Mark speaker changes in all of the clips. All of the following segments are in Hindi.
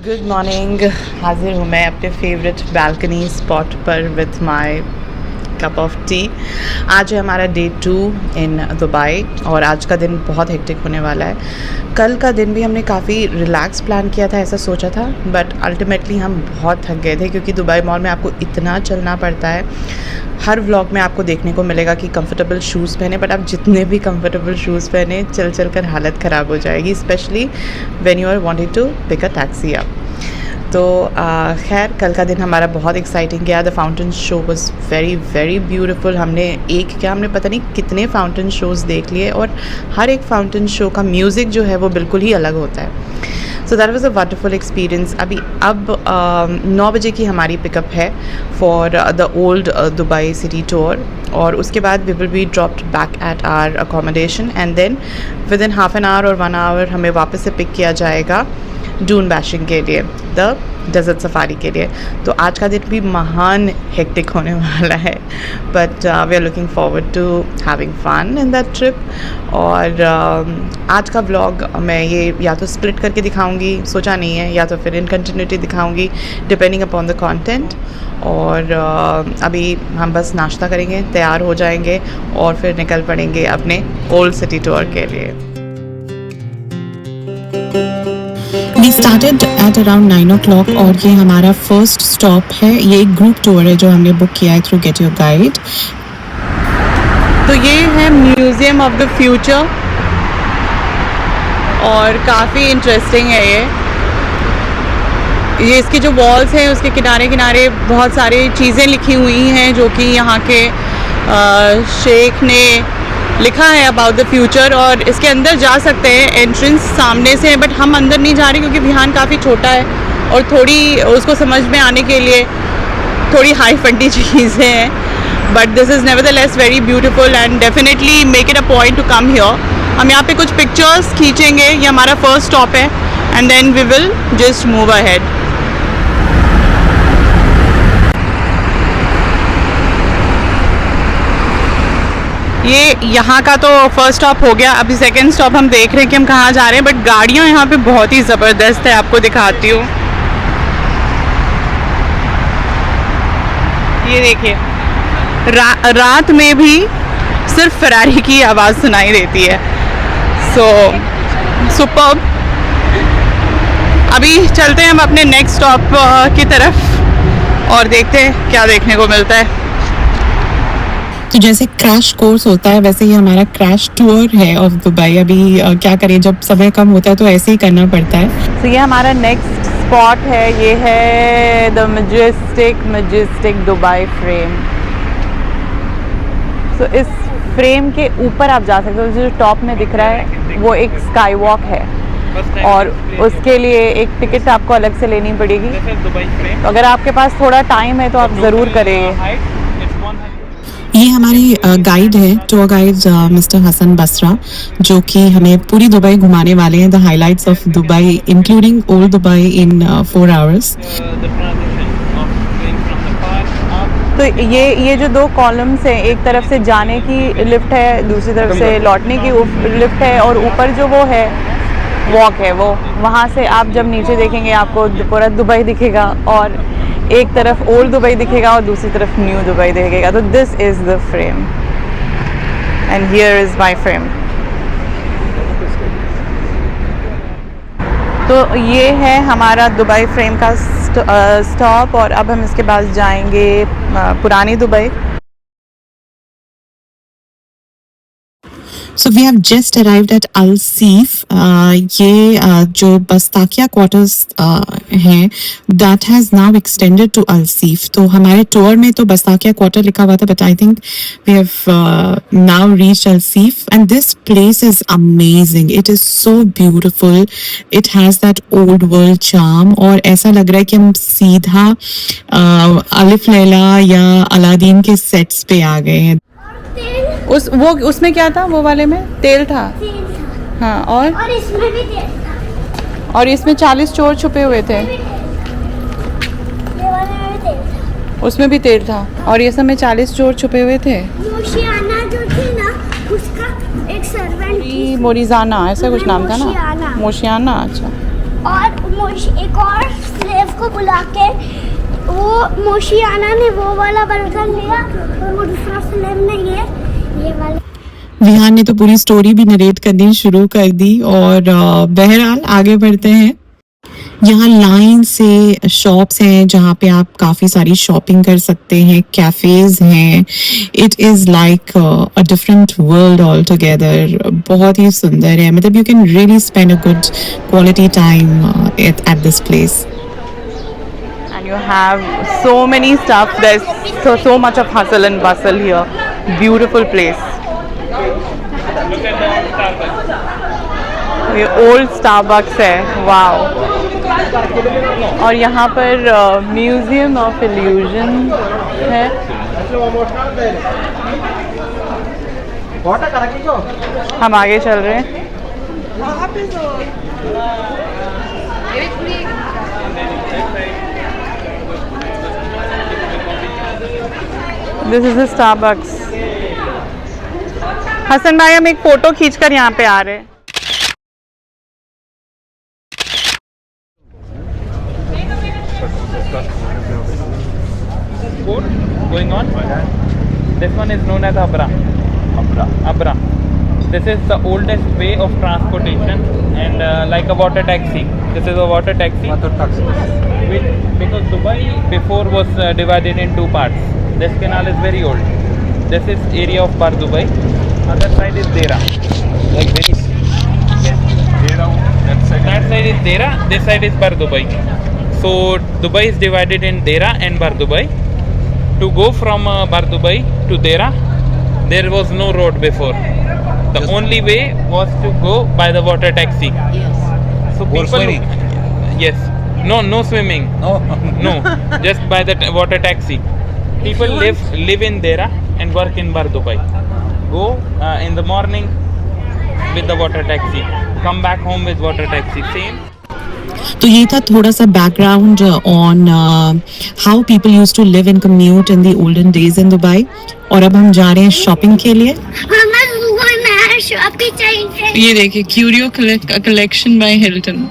Speaker 1: Good morning. हाजिर हूँ मैं अपने फेवरेट बालकनी स्पॉट पर with my cup of T. आज है हमारा डे 2 इन दुबई और आज का दिन बहुत हेक्टिक होने वाला है। कल का दिन भी हमने काफ़ी रिलैक्स प्लान किया था, ऐसा सोचा था, बट अल्टीमेटली हम बहुत थक गए थे क्योंकि दुबई मॉल में आपको इतना चलना पड़ता है। हर व्लॉग में आपको देखने को मिलेगा कि कंफर्टेबल शूज़ पहने, बट आप जितने भी कंफर्टेबल शूज़ पहने चल कर हालत ख़राब हो जाएगी, specially when you are wanting to pick a taxi up. तो खैर कल का दिन हमारा बहुत एक्साइटिंग गया। The fountain show was very very beautiful. हमने पता नहीं कितने फाउंटेन शोज़ देख लिए और हर एक फाउंटेन शो का म्यूज़िक जो है वो बिल्कुल ही अलग होता है। So that was a wonderful experience. अब 9 बजे की हमारी पिकअप है for the old Dubai city tour और उसके बाद we will be dropped back at our accommodation and then within half an hour और 1 आवर हमें वापस से पिक किया जाएगा डून बैशिंग के लिए, द डेजर्ट सफारी के लिए। तो आज का दिन भी महान हेक्टिक होने वाला है, but we are looking forward to having fun in that trip. और आज का व्लॉग मैं ये या तो स्प्लिट करके दिखाऊंगी, सोचा नहीं है, या तो फिर इन कंटिन्यूटी दिखाऊंगी डिपेंडिंग अपॉन द कंटेंट। और अभी हम बस नाश्ता करेंगे, तैयार हो जाएंगे और फिर निकल पड़ेंगे अपने ओल्ड सिटी टूर के लिए।
Speaker 2: We started at around 9 o'clock और ये हमारा फर्स्ट स्टॉप है। ये एक ग्रुप टूर है जो हमने बुक किया है थ्रू गेट योर गाइड।
Speaker 1: तो ये है म्यूज़ियम ऑफ द फ्यूचर और काफ़ी इंटरेस्टिंग है ये इसके जो वॉल्स हैं उसके किनारे किनारे बहुत सारी चीज़ें लिखी हुई हैं जो कि यहाँ के शेख ने लिखा है अबाउट द फ्यूचर। और इसके अंदर जा सकते हैं, एंट्रेंस सामने से है, बट हम अंदर नहीं जा रहे क्योंकि विहान काफ़ी छोटा है और थोड़ी उसको समझ में आने के लिए थोड़ी हाई फंडी चीज़ें हैं। But this is nevertheless very beautiful and definitely make it a point to come here. हम यहाँ पे कुछ पिक्चर्स खींचेंगे, ये हमारा फर्स्ट स्टॉप है and then we will just move ahead. ये यहाँ का तो फर्स्ट स्टॉप हो गया। अभी सेकंड स्टॉप हम देख रहे हैं कि हम कहाँ जा रहे हैं, बट गाड़ियाँ यहाँ पे बहुत ही ज़बरदस्त है, आपको दिखाती हूँ। ये देखिए, रात में भी सिर्फ फरारी की आवाज़ सुनाई देती है। सो सुपर्ब। अभी चलते हैं हम अपने नेक्स्ट स्टॉप की तरफ और देखते हैं क्या देखने को मिलता है।
Speaker 2: तो जैसे क्रैश कोर्स होता है वैसे ही हमारा क्रैश टूर है ऑफ दुबई। अभी क्या करें, जब समय कम होता है तो ऐसे ही करना पड़ता है।
Speaker 1: तो ये हमारा नेक्स्ट स्पॉट है, ये है द मजेस्टिक दुबई फ्रेम। तो इस फ्रेम के ऊपर आप जा सकते हो, जो टॉप में दिख रहा है वो एक स्काई वॉक है और उसके लिए एक टिकट आपको अलग से लेनी पड़ेगी। तो अगर आपके पास थोड़ा टाइम है तो आप ज़रूर करें।
Speaker 2: ये हमारे गाइड है, tour guide mister Hasan Basra, जो कि हमें पूरी दुबई घुमाने वाले हैं। The highlights of Dubai including old Dubai in 4 hours.
Speaker 1: तो ये जो 2 कॉलम्स हैं, एक तरफ से जाने की लिफ्ट है, दूसरी तरफ से लौटने की लिफ्ट है और ऊपर जो वो है वॉक है, वो वहाँ से आप जब नीचे देखेंगे आपको पूरा दुबई दिखेगा और एक तरफ ओल्ड दुबई दिखेगा और दूसरी तरफ न्यू दुबई दिखेगा। तो this is the frame and here is my frame. तो ये है हमारा दुबई फ्रेम का स्टॉप और अब हम इसके पास जाएंगे पुरानी Dubai.
Speaker 2: So we have just arrived at Al Seef. ये जो बस्ताकिया क्वार्टर्स हैं, that has now extended to Al Seef. तो हमारे टूर में तो बस्ताकिया क्वार्टर लिखा हुआ था, but I think we have now reached Al Seef and this place is amazing. It is so beautiful. It has that old world charm और ऐसा लग रहा है कि हम सीधा अलिफ लैला या अलादीन के सेट्स पे आ गए हैं।
Speaker 1: उसमें क्या था, वो वाले में तेल था। हाँ, और
Speaker 3: इसमें भी तेल था।
Speaker 1: और इसमें 40 चोर छुपे हुए थे।
Speaker 3: ये वाले में भी तेल था।
Speaker 1: उसमें भी तेल था और ये सब में 40 चोर छुपे हुए थे।
Speaker 3: मोशियाना जो थी ना, उसका एक सर्वेंट थी।
Speaker 1: मोरिजाना ऐसा कुछ नाम था ना, मोशियाना। अच्छा,
Speaker 3: और एक और स्लेव को बुला के वो मोशियाना ने वो वाला बर्गर लिया और वो दूसरा स्लेव ने ये वाला।
Speaker 2: विहान ने तो पूरी स्टोरी भी नरेट करनी शुरू कर दी और बहरहाल आगे बढ़ते हैं। यहाँ लाइन से शॉप्स हैं जहाँ पे आप काफ़ी सारी शॉपिंग कर सकते हैं, कैफ़ेज हैं। It is like a different world all together. बहुत ही सुंदर है, मतलब you can really spend a good quality time at this place.
Speaker 1: And you have so many stuff. There's so much of hustle and bustle here. Beautiful place. ये ओल्ड स्टारबक्स है, वाओ। और यहाँ पर म्यूजियम ऑफ इल्यूजन है। हम आगे चल रहे हैं। This is the Starbucks. Hasan भाई हम एक फ़ोटो खींचकर यहाँ पे आ रहे हैं।
Speaker 4: Boat going on. This one is known as Abra. Abra. This is the oldest way of transportation and like a water taxi. This is a water taxi. Because Dubai before was divided in two parts. This canal is very old. This is area of Bar Dubai. Other side is Dera. Like Venice. Yes. Dera. That side is Dera. This side is Bar Dubai. So Dubai is divided in Dera and Bar Dubai. To go from Bar Dubai to Dera, there was no road before. The only way was to go by the water taxi.
Speaker 5: Yes.
Speaker 4: So
Speaker 5: Or
Speaker 4: people,
Speaker 5: swimming.
Speaker 4: yes, no swimming,
Speaker 5: No.
Speaker 4: no, just by the water taxi. People live in Dera and work in Bar Dubai. Go in the morning with the water taxi. Come back home with water taxi. Same.
Speaker 2: तो ये था थोड़ा सा background on how people used to live and commute in the olden days in Dubai. और अब हम जा रहे हैं शॉपिंग के लिए।
Speaker 3: हमें गूगल में शॉपिंग चाहिए।
Speaker 2: ये देखिए, curio collection by Hilton.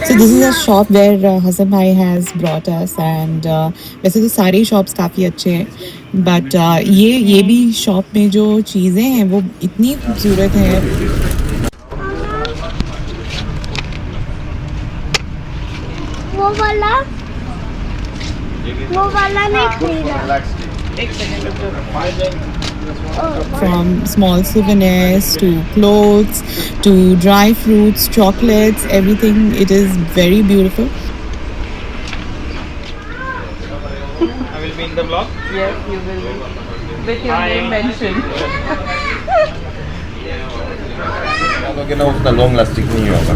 Speaker 2: So this is a shop where Hassan bhai has brought us and वैसे तो सारे शॉप्स काफ़ी अच्छे हैं, बट ये भी शॉप में जो चीज़ें हैं वो इतनी खूबसूरत हैं।
Speaker 3: वो वाला नहीं खरीदा।
Speaker 1: एक सेकंड रुक जाओ।
Speaker 2: From small souvenirs to clothes to dry fruits, chocolates, everything. It is very beautiful.
Speaker 4: I will be in the vlog.
Speaker 1: Yes, you will be. With your name mentioned.
Speaker 5: ना उतना लॉन्ग लास्टिंग नहीं होगा।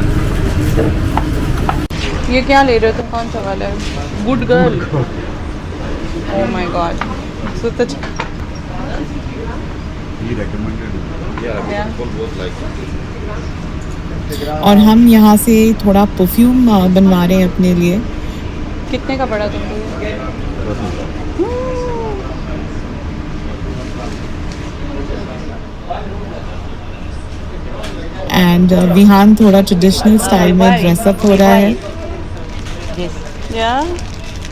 Speaker 1: ये क्या ले रहे हो तुम? कौन सा वाला है? Good girl. Oh my God, so such.
Speaker 2: और हम यहाँ से थोड़ा परफ्यूम बनवा रहे हैं अपने लिए।
Speaker 1: कितने का पड़ा तुमको?
Speaker 2: एंड विहान थोड़ा ट्रेडिशनल स्टाइल में ड्रेसअप हो रहा है।
Speaker 5: Yes.
Speaker 1: Yeah.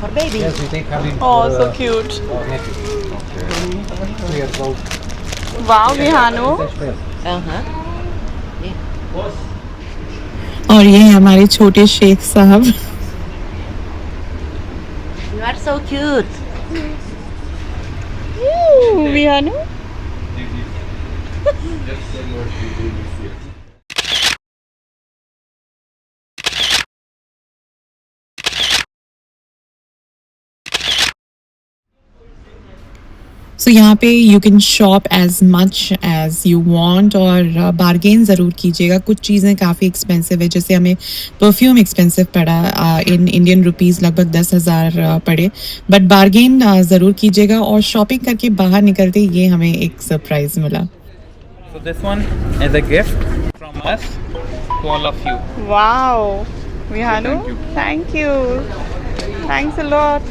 Speaker 5: For baby.
Speaker 6: Yes, we take her in
Speaker 1: Oh,
Speaker 6: for
Speaker 1: so cute.
Speaker 6: our nephew. 2 years old.
Speaker 1: Wow, Vihanu.
Speaker 5: Uh-huh.
Speaker 2: और ये हैं हमारे छोटे शेख साहब।
Speaker 5: You are so cute.
Speaker 1: Ooh, Vihanu.
Speaker 2: So यहाँ पे you can shop as much as you want और बार्गेन ज़रूर कीजिएगा। कुछ चीज़ें काफ़ी एक्सपेंसिव है, जैसे हमें परफ्यूम एक्सपेंसिव पड़ा, इन इंडियन रुपीज़ लगभग 10,000 पड़े, बट बार्गेन ज़रूर कीजिएगा। और शॉपिंग करके बाहर निकलते ये हमें एक सरप्राइज़ मिला।
Speaker 4: So this one is a gift from us to all of you.
Speaker 1: Wow, Vihanu. Thank you. Thanks a lot.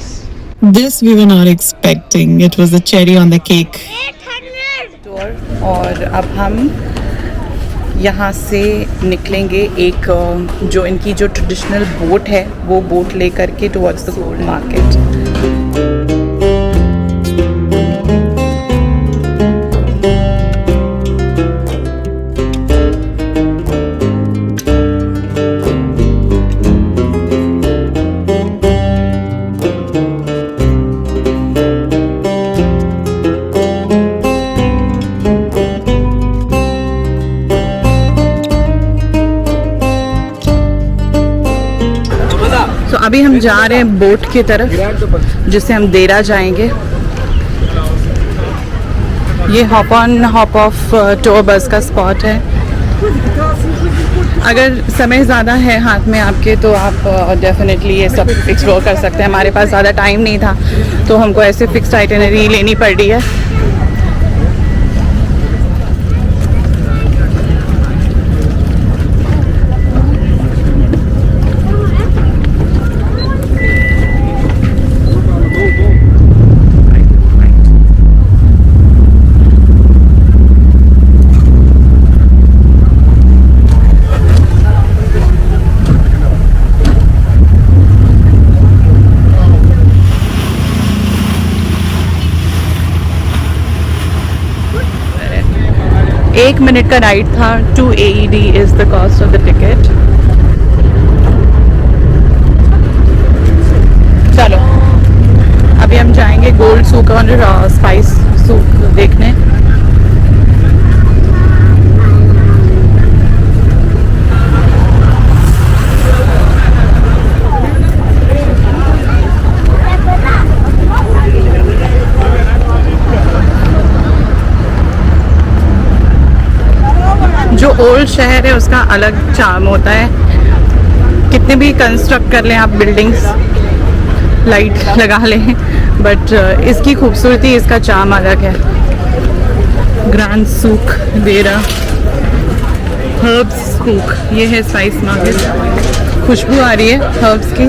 Speaker 2: This we were not expecting. It was the cherry on the cake.
Speaker 3: 800।
Speaker 1: Tour. और अब हम यहाँ से निकलेंगे एक जो इनकी जो ट्रेडिशनल बोट है वो बोट लेकर के टुवर्ड्स द गोल्ड मार्केट। तो अभी हम जा रहे हैं बोट की तरफ जिससे हम देरा जाएंगे। ये hop on hop off tour bus का स्पॉट है। अगर समय ज़्यादा है हाथ में आपके तो आप डेफिनेटली ये सब एक्सप्लोर कर सकते हैं। हमारे पास ज़्यादा टाइम नहीं था तो हमको ऐसे फिक्स्ड आइटिनरी लेनी पड़ रही है। एक मिनट का राइड था। 2 AED is the cost of the ticket. चलो अभी हम जाएंगे गोल्ड सूक और स्पाइस सूक देखने। जो ओल्ड शहर है उसका अलग चार्म होता है। कितने भी कंस्ट्रक्ट कर लें आप बिल्डिंग्स, लाइट लगा लें, बट इसकी खूबसूरती, इसका चार्म अलग है। ग्रैंड सूक देरा, हर्ब्स सूक, ये है स्पाइस मार्केट। खुशबू आ रही है हर्ब्स की।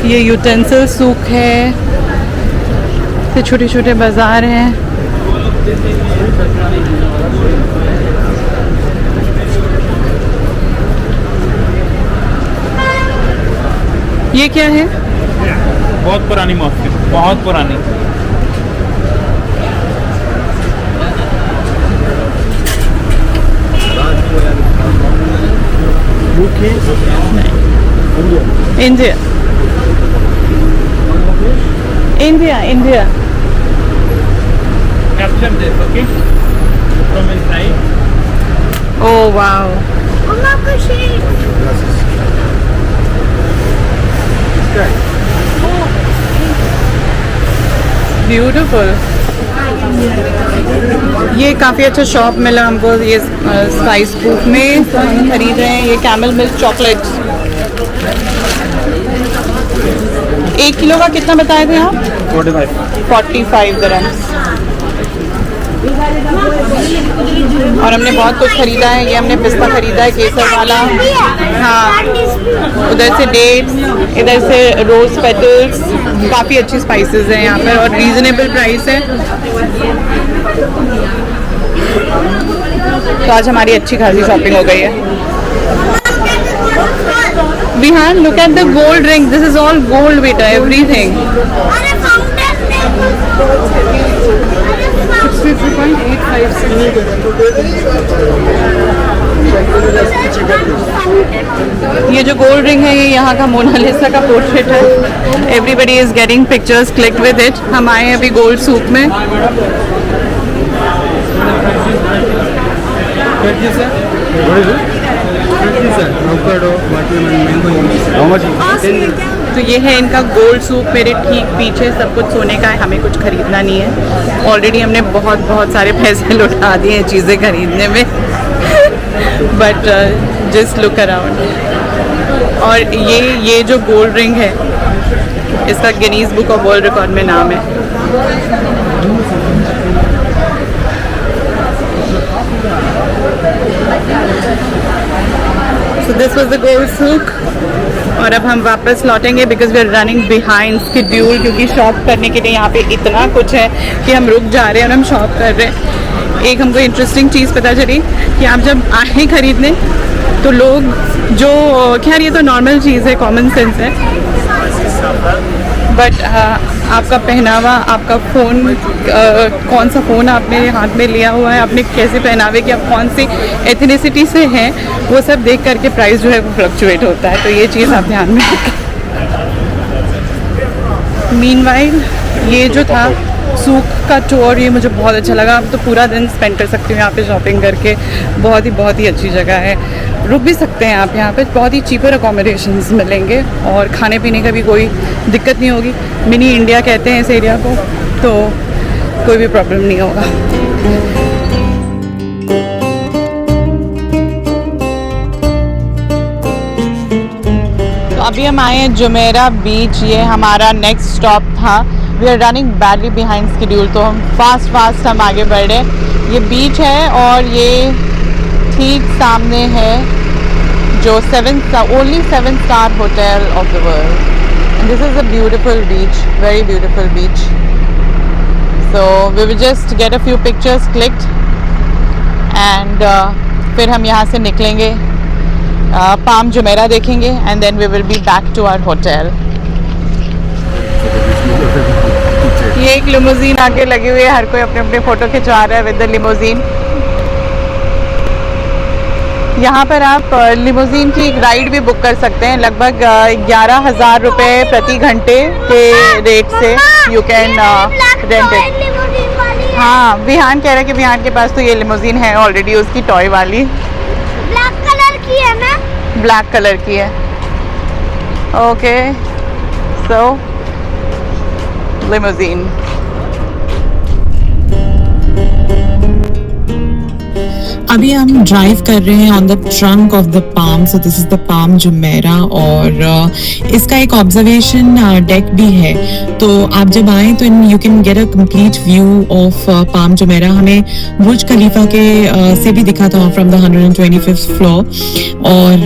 Speaker 1: ये यूटेंसिल सूक है, ये छोटे छोटे बाजार हैं। ये क्या है?
Speaker 4: बहुत पुरानी मस्जिद, बहुत पुरानी।
Speaker 1: India, India, India.
Speaker 4: Capture this, okay? From inside.
Speaker 1: Oh wow. Beautiful. ये काफ़ी अच्छा शॉप मिला हमको। ये स्पाइस बुक में हम खरीद रहे हैं ये कैमल मिल्क चॉकलेट। 1 किलो का कितना बताए थे आप? 45 दिरहम्स। और हमने बहुत कुछ खरीदा है। ये हमने पिस्ता खरीदा है, केसर वाला। हाँ, उधर से डेट्स, इधर से रोज पेटल्स। काफ़ी अच्छी स्पाइसेस हैं यहाँ पर और रीज़नेबल प्राइस है। तो आज हमारी अच्छी खासी शॉपिंग हो गई है। Vihan, look at the gold ring. This is all gold, beta. Everything. 63.85। ये जो गोल्ड रिंग है ये यहाँ का मोनालिसा का पोर्ट्रेट है। Everybody is getting pictures click with it. हम आए हैं अभी गोल्ड सूक में। तो ये है इनका गोल्ड सूक। मेरे ठीक पीछे सब कुछ सोने का है, हमें कुछ खरीदना नहीं है। ऑलरेडी हमने बहुत सारे पैसे लुटा दिए हैं चीज़ें खरीदने में। But just look around. और ये जो गोल्ड रिंग है इसका Guinness book of world record में नाम है। This was the gold souk और अब हम वापस लौटेंगे because we are running behind schedule, क्योंकि शॉप करने के लिए यहाँ पे इतना कुछ है कि हम रुक जा रहे हैं और हम शॉप कर रहे हैं। एक हमको इंटरेस्टिंग चीज़ पता चली कि आप जब आए खरीदने तो लोग जो, खैर ये तो नॉर्मल चीज़ है, कॉमन सेंस है, बट आपका पहनावा, आपका फ़ोन, कौन सा फ़ोन आपने हाथ में लिया हुआ है, आपने कैसे पहनावे कि आप कौन सी एथनिसिटी से हैं, वो सब देख करके प्राइस जो है वो फ्लक्चुएट होता है, तो ये चीज़ आप ध्यान में रखें। मीनवाइल ये जो था सूक का टूर, ये मुझे बहुत अच्छा लगा। अब तो पूरा दिन स्पेंड कर सकती हूँ यहाँ पे शॉपिंग करके, बहुत ही अच्छी जगह है, रुक भी सकते हैं आप यहाँ पे, बहुत ही चीपर अकोमोडेशंस मिलेंगे और खाने पीने का भी कोई दिक्कत नहीं होगी। मिनी इंडिया कहते हैं इस एरिया को, तो कोई भी प्रॉब्लम नहीं होगा। तो अभी हम आए हैं जुमेरा बीच, ये हमारा नेक्स्ट स्टॉप था। We are running badly behind schedule, तो हम फास्ट हम आगे बढ़ रहे। ये बीच है और ये ठीक सामने है जो only 7 star hotel of the world, and this is a beautiful beach, very beautiful beach. So we will just get a few pictures clicked and फिर हम यहाँ से निकलेंगे, पाम जुमेरा देखेंगे and then we will be back to our hotel. ये एक लिमोजीन आके लगी हुई है, हर कोई अपने अपने फ़ोटो खिंचवा रहा है विद द लिमोजीन। यहाँ पर आप लिमोजीन की एक राइड भी बुक कर सकते हैं, लगभग 11,000 रुपये प्रति घंटे के रेट से यू कैन रेंट इट। हाँ, विहान कह रहा है कि विहान के पास तो ये लिमोजीन है ऑलरेडी, उसकी टॉय वाली।
Speaker 3: ब्लैक कलर की है ना?
Speaker 1: ब्लैक कलर की है। ओके, सो लिमोजीन।
Speaker 2: अभी हम ड्राइव कर रहे हैं on the trunk of the palm, so this is the palm Jumeirah, और इसका एक ऑब्जर्वेशन डेक भी है, तो आप जब आए तो you can get a complete view of Palm Jumeirah. हमें बुर्ज खलीफा के से भी दिखा था फ्रॉम द 125th फ्लोर, और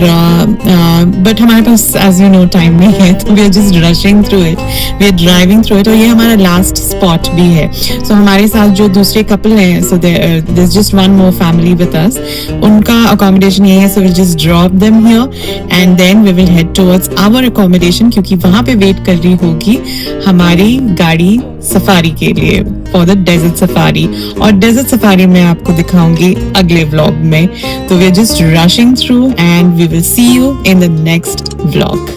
Speaker 2: बट हमारे पास एज यू नो टाइम नहीं है, तो we are just rushing through it, we are driving through it, और ये हमारा लास्ट स्पॉट भी है। सो हमारे साथ जो दूसरे कपल हैं, so there is just one more family with us, उनका अकोमोडेशन यही है, so will just drop them here and then we will head towards our accommodation, क्योंकि वहां पे वेट कर रही होगी हमारी गाड़ी सफारी के लिए फॉर द डेजर्ट सफारी, और डेजर्ट सफारी मैं आपको दिखाऊंगी अगले व्लॉग में। तो we are just rushing through and we will see you in the next vlog.